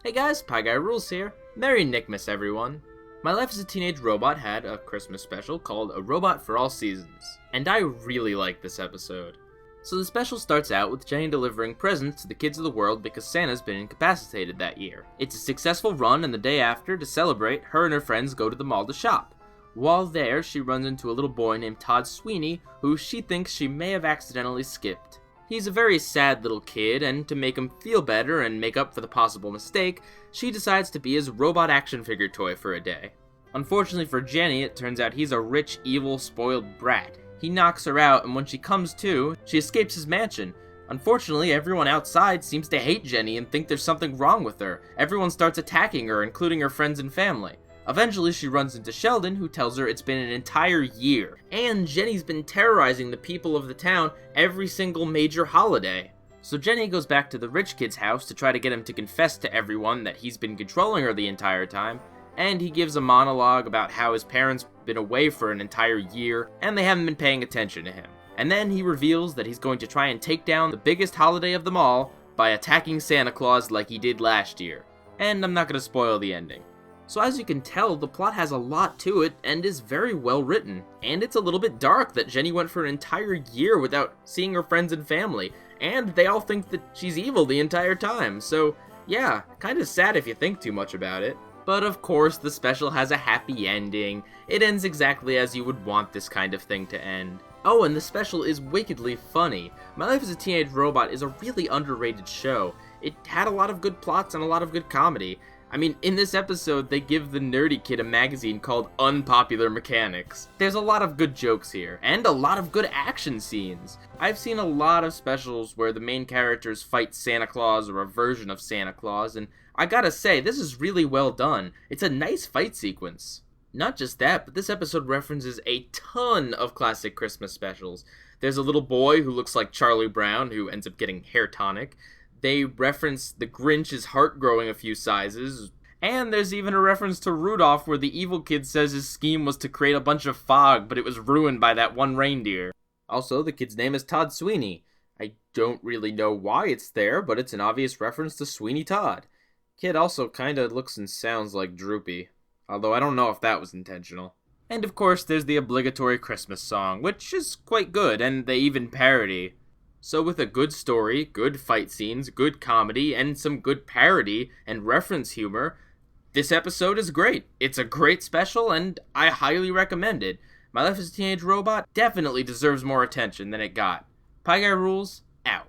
Hey guys, Pieguyrulz here. Merry Nickmas, everyone. My Life as a Teenage Robot had a Christmas special called A Robot for All Seasons, and I really liked this episode. So the special starts out with Jenny delivering presents to the kids of the world because Santa's been incapacitated that year. It's a successful run, and the day after, to celebrate, her and her friends go to the mall to shop. While there, she runs into a little boy named Todd Sweeney, who she thinks she may have accidentally skipped. He's a very sad little kid, and to make him feel better and make up for the possible mistake, she decides to be his robot action figure toy for a day. Unfortunately for Jenny, it turns out he's a rich, evil, spoiled brat. He knocks her out, and when she comes to, she escapes his mansion. Unfortunately, everyone outside seems to hate Jenny and think there's something wrong with her. Everyone starts attacking her, including her friends and family. Eventually, she runs into Sheldon, who tells her it's been an entire year, and Jenny's been terrorizing the people of the town every single major holiday. So Jenny goes back to the rich kid's house to try to get him to confess to everyone that he's been controlling her the entire time, and he gives a monologue about how his parents been away for an entire year, and they haven't been paying attention to him. And then he reveals that he's going to try and take down the biggest holiday of them all by attacking Santa Claus like he did last year. And I'm not going to spoil the ending. So as you can tell, the plot has a lot to it and is very well written. And it's a little bit dark that Jenny went for an entire year without seeing her friends and family, and they all think that she's evil the entire time. So yeah, kinda sad if you think too much about it. But of course, the special has a happy ending. It ends exactly as you would want this kind of thing to end. Oh, and the special is wickedly funny. My Life as a Teenage Robot is a really underrated show. It had a lot of good plots and a lot of good comedy. I mean, in this episode, they give the nerdy kid a magazine called Unpopular Mechanics. There's a lot of good jokes here, and a lot of good action scenes. I've seen a lot of specials where the main characters fight Santa Claus or a version of Santa Claus, and I gotta say, this is really well done. It's a nice fight sequence. Not just that, but this episode references a ton of classic Christmas specials. There's a little boy who looks like Charlie Brown, who ends up getting hair tonic. They reference the Grinch's heart growing a few sizes, and there's even a reference to Rudolph where the evil kid says his scheme was to create a bunch of fog, but it was ruined by that one reindeer. Also, the kid's name is Todd Sweeney. I don't really know why it's there, but it's an obvious reference to Sweeney Todd. Kid also kinda looks and sounds like Droopy, although I don't know if that was intentional. And of course, there's the obligatory Christmas song, which is quite good, and they even parody. So with a good story, good fight scenes, good comedy, and some good parody and reference humor, this episode is great. It's a great special, and I highly recommend it. My Life as a Teenage Robot definitely deserves more attention than it got. Pieguyrulz, out.